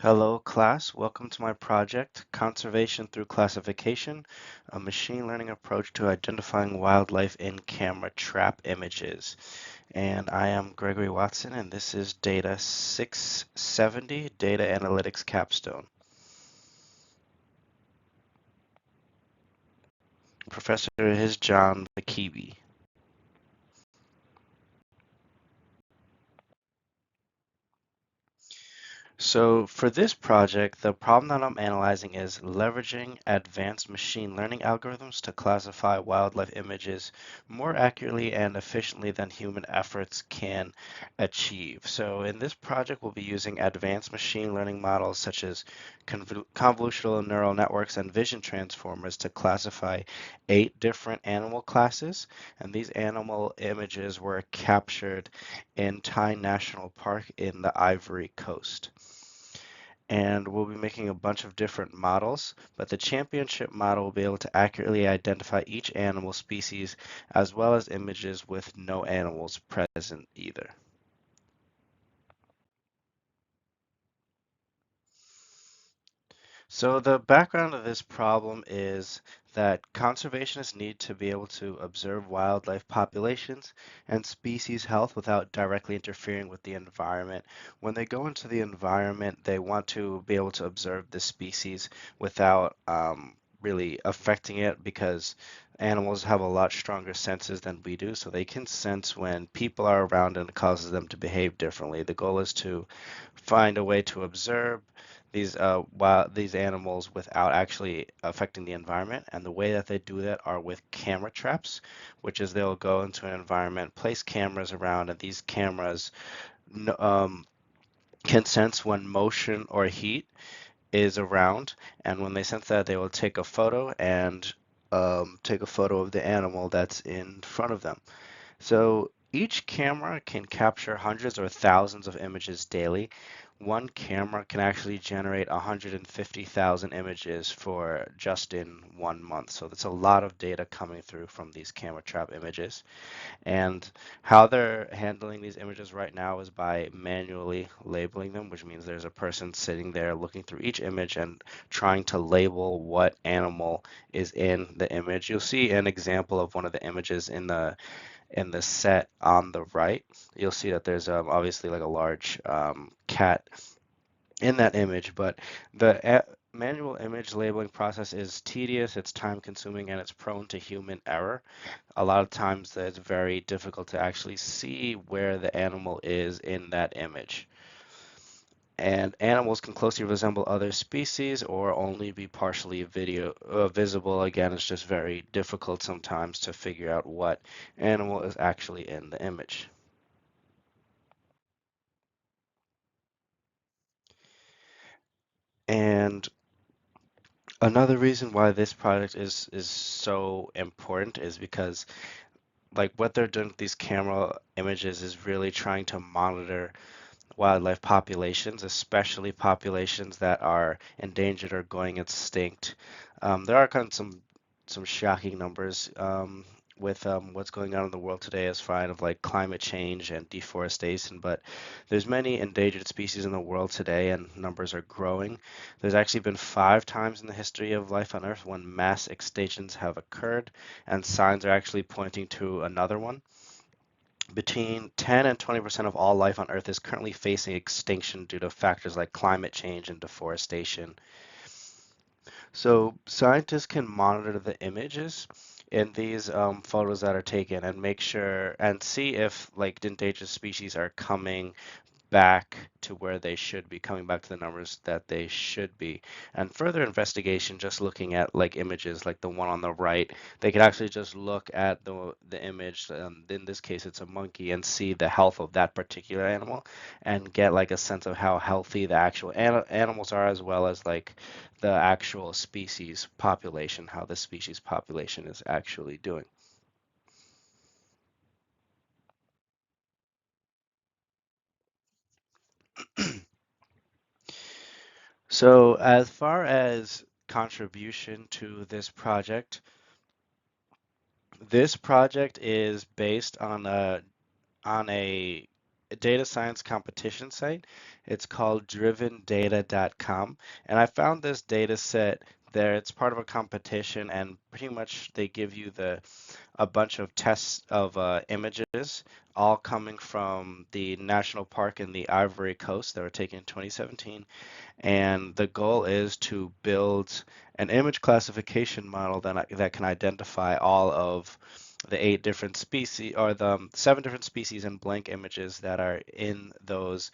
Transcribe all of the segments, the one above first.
Hello class, welcome to my project, Conservation Through Classification, a machine learning approach to identifying wildlife in camera trap images. And I am Gregory Watson, and this is Data 670, Data Analytics Capstone. Professor is Jon McKeeby. So for this project, the problem that I'm analyzing is leveraging advanced machine learning algorithms to classify wildlife images more accurately and efficiently than human efforts can achieve. So in this project, we'll be using advanced machine learning models such as convolutional neural networks and vision transformers to classify 8 different animal classes. And these animal images were captured in Tai National Park in the Ivory Coast, and we'll be making a bunch of different models, but the championship model will be able to accurately identify each animal species as well as images with no animals present either. So the background of this problem is that conservationists need to be able to observe wildlife populations and species health without directly interfering with the environment. When they go into the environment, they want to be able to observe the species without really affecting it, because animals have a lot stronger senses than we do, so they can sense when people are around and it causes them to behave differently. The goal is to find a way to observe these animals without actually affecting the environment. And the way that they do that are with camera traps, which is they'll go into an environment, place cameras around, and these cameras can sense when motion or heat is around. And when they sense that, they will take a photo and take a photo of the animal that's in front of them. So each camera can capture hundreds or thousands of images daily. One camera can actually generate 150,000 images for just in 1 month. So that's a lot of data coming through from these camera trap images. And how they're handling these images right now is by manually labeling them, which means there's a person sitting there looking through each image and trying to label what animal is in the image. You'll see an example of one of the images in the set on the right. You'll see that there's obviously like a large cat in that image, but the manual image labeling process is tedious, it's time consuming, and it's prone to human error. A lot of times it's very difficult to actually see where the animal is in that image. And animals can closely resemble other species or only be partially visible. Again, it's just very difficult sometimes to figure out what animal is actually in the image. And another reason why this project is so important is because, like, what they're doing with these camera images is really trying to monitor wildlife populations, especially populations that are endangered or going extinct. There are kind of some shocking numbers with what's going on in the world today as far as like climate change and deforestation, but there's many endangered species in the world today, and numbers are growing. There's actually been 5 times in the history of life on Earth when mass extinctions have occurred, and signs are actually pointing to another one. Between 10 and 20% of all life on Earth is currently facing extinction due to factors like climate change and deforestation. So scientists can monitor the images in these photos that are taken and make sure and see if like endangered species are coming back to where they should be, coming back to the numbers that they should be. And further investigation, just looking at like images like the one on the right, they could actually just look at the image, in this case it's a monkey, and see the health of that particular animal and get like a sense of how healthy the actual animals are, as well as like the actual species population, how the species population is actually doing. So as far as contribution to this project is based on a data science competition site. It's called drivendata.com. And I found this data set there. It's part of a competition, and pretty much they give you a bunch of tests of images, all coming from the national park in the Ivory Coast that were taken in 2017. And the goal is to build an image classification model that can identify all of the 8 different species, or the 7 different species and blank images that are in those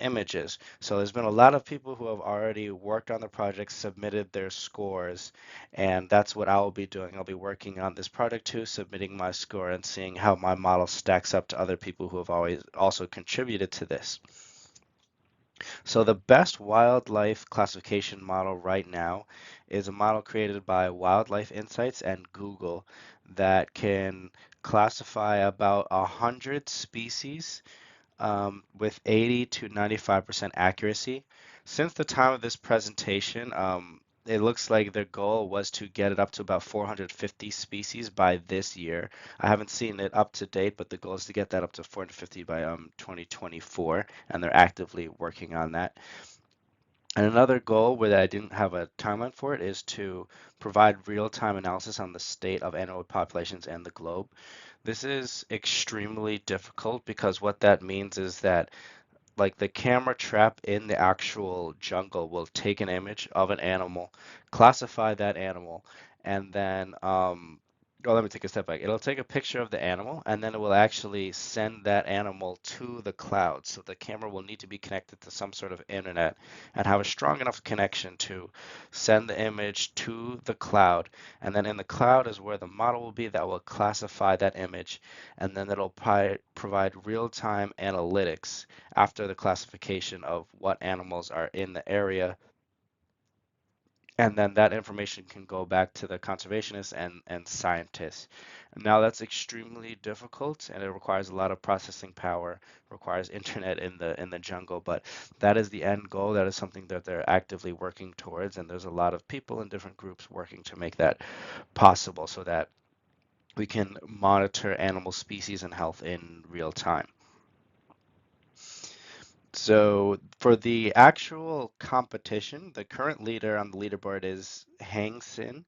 images. So there's been a lot of people who have already worked on the project, submitted their scores, and that's what I will be doing. I'll be working on this project too, submitting my score and seeing how my model stacks up to other people who have always also contributed to this. So the best wildlife classification model right now is a model created by Wildlife Insights and Google that can classify about 100 species with 80 to 95% accuracy. Since the time of this presentation, it looks like their goal was to get it up to about 450 species by this year. I haven't seen it up to date, but the goal is to get that up to 450 by 2024, and they're actively working on that. And another goal where I didn't have a timeline for it is to provide real-time analysis on the state of animal populations and the globe. This is extremely difficult because what that means is that like the camera trap in the actual jungle will take an image of an animal, classify that animal, and then oh, let me take a step back. It'll take a picture of the animal, and then it will actually send that animal to the cloud. So the camera will need to be connected to some sort of internet and have a strong enough connection to send the image to the cloud. And then in the cloud is where the model will be that will classify that image, and then it'll provide real-time analytics after the classification of what animals are in the area, and then that information can go back to the conservationists and scientists. Now that's extremely difficult and it requires a lot of processing power, requires internet in the jungle, but that is the end goal. That is something that they're actively working towards, and there's a lot of people in different groups working to make that possible so that we can monitor animal species and health in real time. So for the actual competition, the current leader on the leaderboard is Hang Sin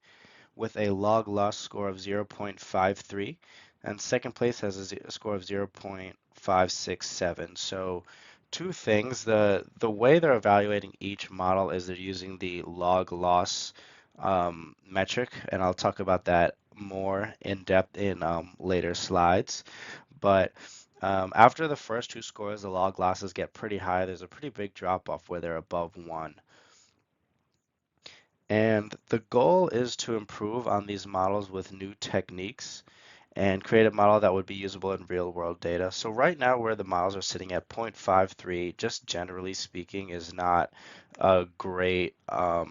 with a log loss score of 0.53, and second place has a score of 0.567. So two things, the way they're evaluating each model is they're using the log loss metric, and I'll talk about that more in depth in later slides. But after the first two scores, the log losses get pretty high. There's a pretty big drop off where they're above 1. And the goal is to improve on these models with new techniques and create a model that would be usable in real world data. So right now where the models are sitting at 0.53, just generally speaking, is not a great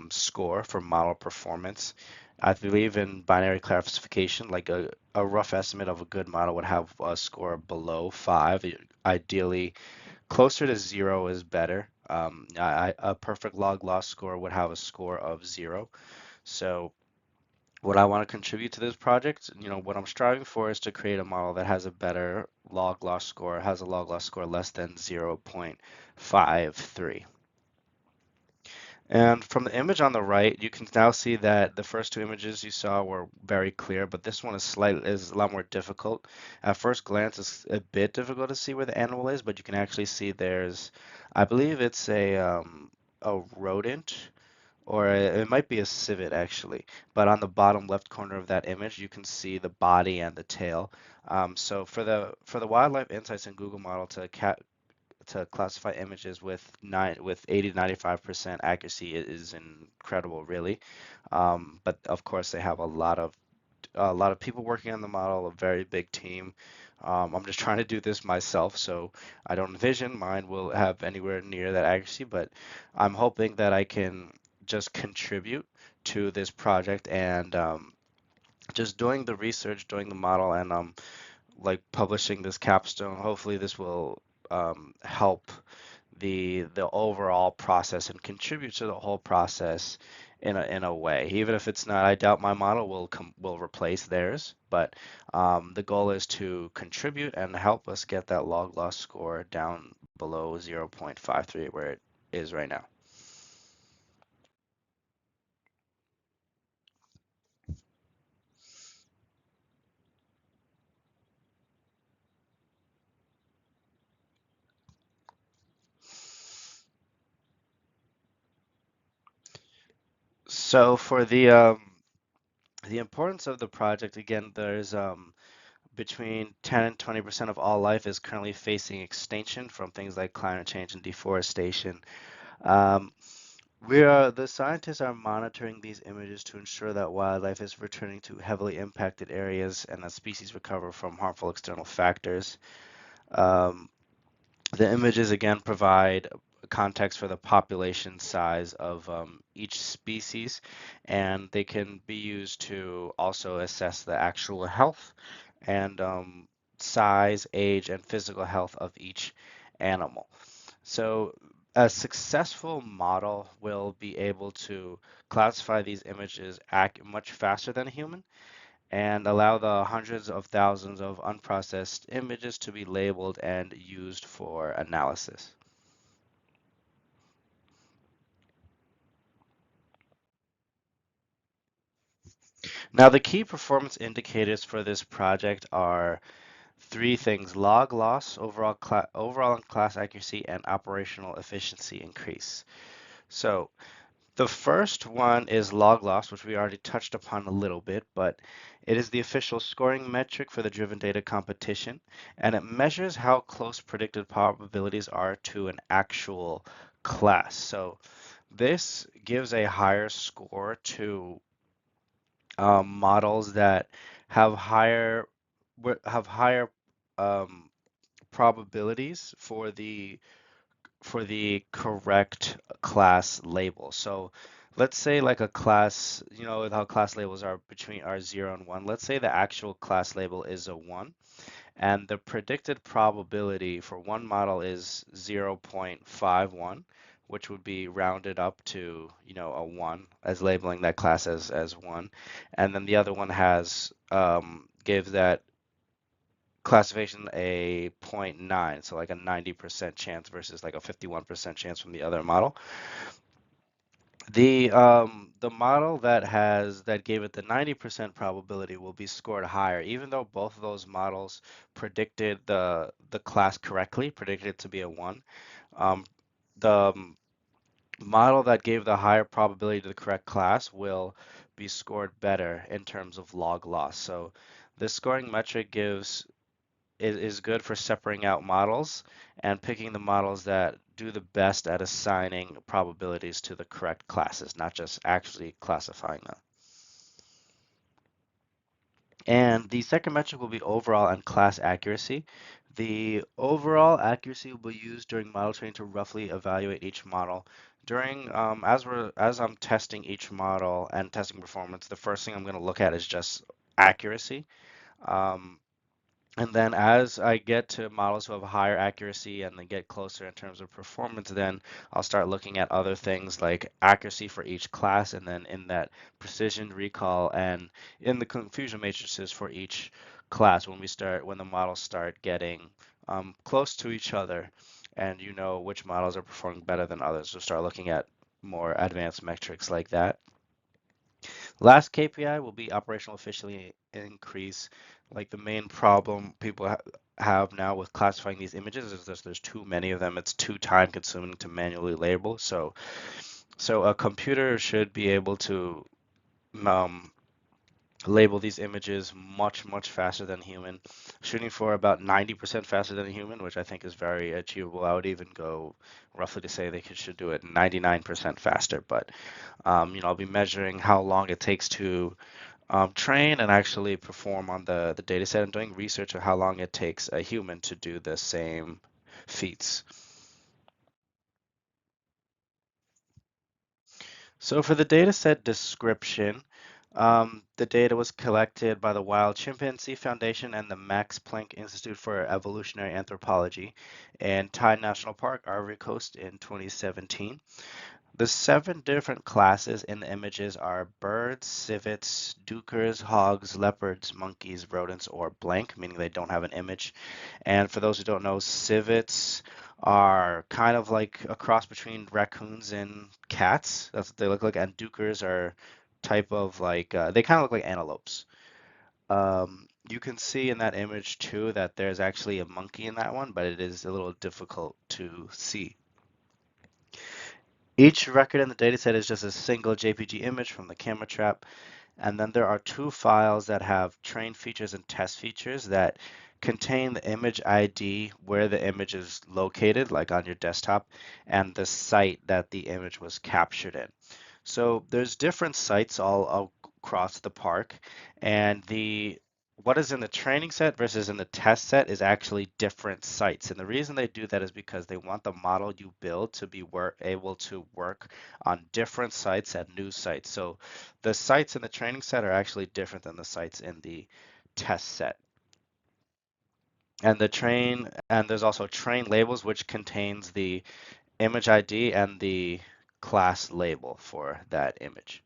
score for model performance. I believe in binary classification, like a rough estimate of a good model would have a score below 5. Ideally, closer to 0 is better. A perfect log loss score would have a score of 0. So what I want to contribute to this project, what I'm striving for is to create a model that has a better log loss score, has a log loss score less than 0.53. And from the image on the right, you can now see that the first two images you saw were very clear, but this one is a lot more difficult. At first glance, it's a bit difficult to see where the animal is, but you can actually see I believe it's a rodent, or it might be a civet actually. But on the bottom left corner of that image, you can see the body and the tail. So for the Wildlife Insights and Google model to classify images with 80 to 95% accuracy is incredible, really. But of course, they have a lot of people working on the model, a very big team. I'm just trying to do this myself, so I don't envision mine will have anywhere near that accuracy, but I'm hoping that I can just contribute to this project and just doing the research, doing the model, and like publishing this capstone. Hopefully, this will help the overall process and contribute to the whole process in a way. Even if it's not, I doubt my model will replace theirs, but the goal is to contribute and help us get that log loss score down below 0.53 where it is right now. So for the importance of the project, again, there's between 10 and 20% of all life is currently facing extinction from things like climate change and deforestation. Um, the scientists are monitoring these images to ensure that wildlife is returning to heavily impacted areas and that species recover from harmful external factors. Um, the images again provide context for the population size of each species, and they can be used to also assess the actual health and size, age, and physical health of each animal. So a successful model will be able to classify these images much faster than a human and allow the hundreds of thousands of unprocessed images to be labeled and used for analysis. Now, the key performance indicators for this project are three things: log loss, overall and class accuracy, and operational efficiency increase. So the first one is log loss, which we already touched upon a little bit, but it is the official scoring metric for the driven data competition, and it measures how close predicted probabilities are to an actual class. So this gives a higher score to models that have higher um, probabilities for the correct class label. So let's say like a class, you know how class labels are between are 0 and 1. Let's say the actual class label is a 1 and the predicted probability for one model is 0.51, which would be rounded up to, a 1 as labeling that class as 1. And then the other one has gives that classification a zero point 0.9, so like a 90% chance versus like a 51% chance from the other model. The model that gave it the 90% probability will be scored higher, even though both of those models predicted the class correctly, predicted it to be a 1. Um, the model that gave the higher probability to the correct class will be scored better in terms of log loss. So this scoring metric is good for separating out models and picking the models that do the best at assigning probabilities to the correct classes, not just actually classifying them. And the second metric will be overall and class accuracy. The overall accuracy will be used during model training to roughly evaluate each model. During as I'm testing each model and testing performance, the first thing I'm going to look at is just accuracy. Um, And then as I get to models who have higher accuracy and they get closer in terms of performance, then I'll start looking at other things like accuracy for each class, and then in that precision recall and in the confusion matrices for each class when the models start getting close to each other, and you know which models are performing better than others. We'll start looking at more advanced metrics like that. Last KPI will be operational efficiency increase. Like the main problem people have now with classifying these images is there's too many of them. It's too time consuming to manually label. So a computer should be able to um, label these images much faster than human, shooting for about 90% faster than a human, which I think is very achievable. I would even go roughly to say should do it 99% faster, but I'll be measuring how long it takes to train and actually perform on the data set and doing research of how long it takes a human to do the same feats. So for the data set description, The data was collected by the Wild Chimpanzee Foundation and the Max Planck Institute for Evolutionary Anthropology in Thai National Park, Ivory Coast in 2017. The seven different classes in the images are birds, civets, duikers, hogs, leopards, monkeys, rodents, or blank, meaning they don't have an image. And for those who don't know, civets are kind of like a cross between raccoons and cats. That's what they look like. And duikers are type of like they kind of look like antelopes. You can see in that image too that there's actually a monkey in that one, but it is a little difficult to see. Each record in the dataset is just a single JPG image from the camera trap, and then there are two files that have train features and test features that contain the image ID where the image is located, like on your desktop, and the site that the image was captured in. So there's different sites all across the park, and the what is in the training set versus in the test set is actually different sites. And the reason they do that is because they want the model you build to be able to work on different sites and new sites. So the sites in the training set are actually different than the sites in the test set. And there's also train labels, which contains the image ID and the class label for that image.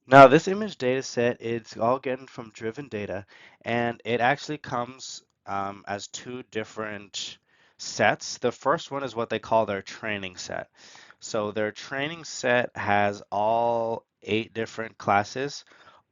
Now, this image data set, it's all getting from driven data, and it actually comes as two different sets. The first one is what they call their training set. So their training set has all 8 different classes,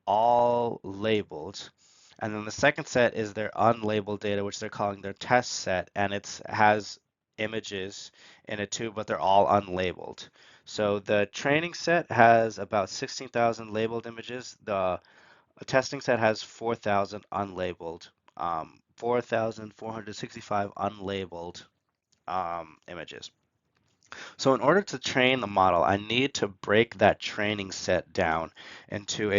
all labeled. And then the second set is their unlabeled data, which they're calling their test set, and it has images in it too, but they're all unlabeled. So the training set has about 16,000 labeled images. The testing set has 4,000 unlabeled, 4,465 unlabeled images. So in order to train the model, I need to break that training set down into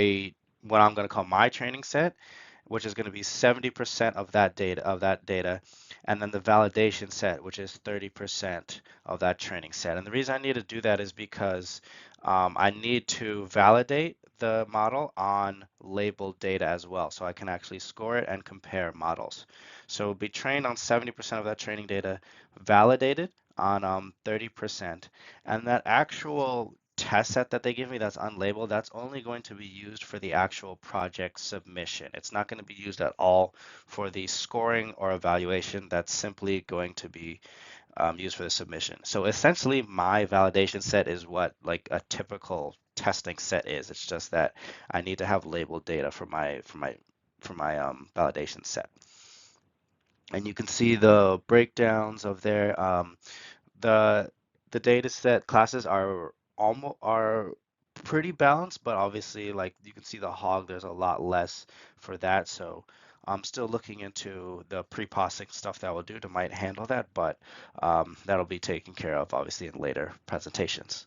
what I'm going to call my training set, which is going to be 70% of that data, and then the validation set, which is 30% of that training set. And the reason I need to do that is because I need to validate the model on labeled data as well, so I can actually score it and compare models. So it'll be trained on 70% of that training data, validated on 30%, and that actual test set that they give me that's unlabeled, that's only going to be used for the actual project submission. It's not going to be used at all for the scoring or evaluation. That's simply going to be used for the submission. So essentially, my validation set is what like a typical testing set is. It's just that I need to have labeled data for my validation set. And you can see the breakdowns of their the the data set classes are pretty balanced, but obviously like you can see the hog, there's a lot less for that. So I'm still looking into the pre-processing stuff that will do to might handle that, but that'll be taken care of obviously in later presentations.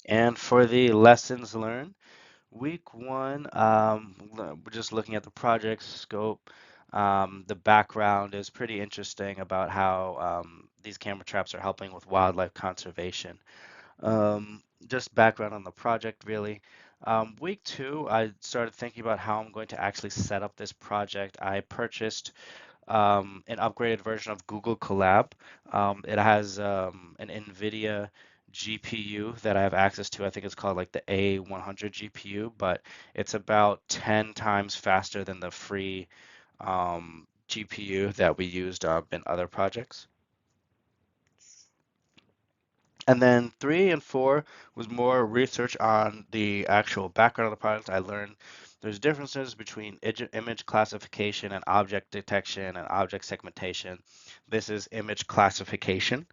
And for the lessons learned, week one, we're just looking at the project scope. The background is pretty interesting about how these camera traps are helping with wildlife conservation. Just background on the project, really. Week two, I started thinking about how I'm going to actually set up this project. I purchased an upgraded version of Google Colab. It has an NVIDIA GPU that I have access to. I think it's called like the A100 GPU, but it's about 10 times faster than the free GPU that we used in other projects. And then 3 and 4 was more research on the actual background of the product. I learned there's differences between image classification and object detection and object segmentation. This is image classification.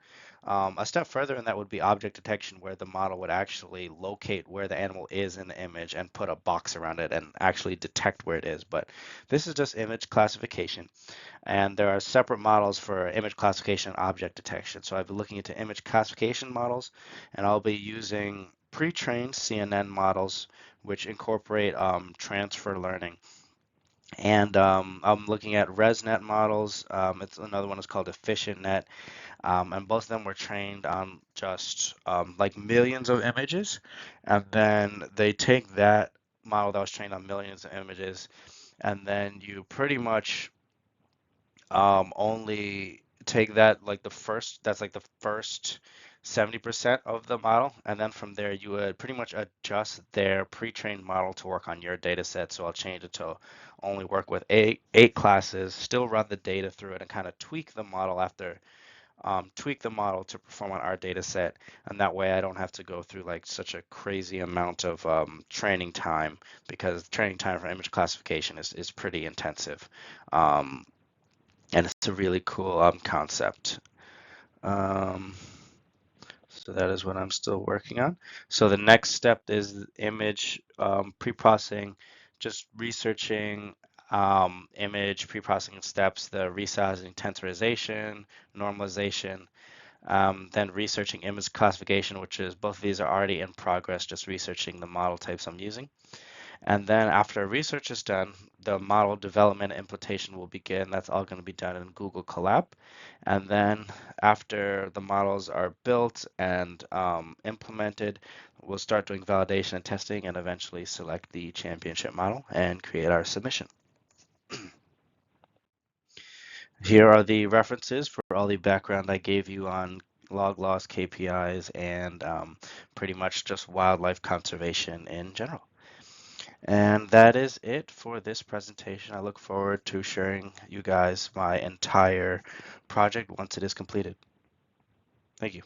A step further, and that would be object detection, where the model would actually locate where the animal is in the image and put a box around it and actually detect where it is. But this is just image classification. And there are separate models for image classification and object detection. So I've been looking into image classification models, and I'll be using pre-trained CNN models, which incorporate transfer learning. And I'm looking at ResNet models. It's another one is called EfficientNet, and both of them were trained on just like millions of images, and then they take that model that was trained on millions of images, and then you pretty much only take that like that's like the first 70% of the model, and then from there you would pretty much adjust their pre-trained model to work on your data set. So I'll change it to only work with eight classes, still run the data through it, and kind of tweak the model to perform on our data set. And that way I don't have to go through like such a crazy amount of training time, because training time for image classification is pretty intensive. Um, and it's a really cool concept. Um, so that is what I'm still working on. So the next step is image pre-processing, just researching image pre-processing steps, the resizing, tensorization, normalization, then researching image classification, which is both of these are already in progress, just researching the model types I'm using. And then after research is done, the model development and implementation will begin. That's all going to be done in Google Colab. And then after the models are built and implemented, we'll start doing validation and testing and eventually select the championship model and create our submission. Here are the references for all the background I gave you on log loss KPIs and pretty much just wildlife conservation in general. And that is it for this presentation. I look forward to sharing you guys my entire project once it is completed. Thank you.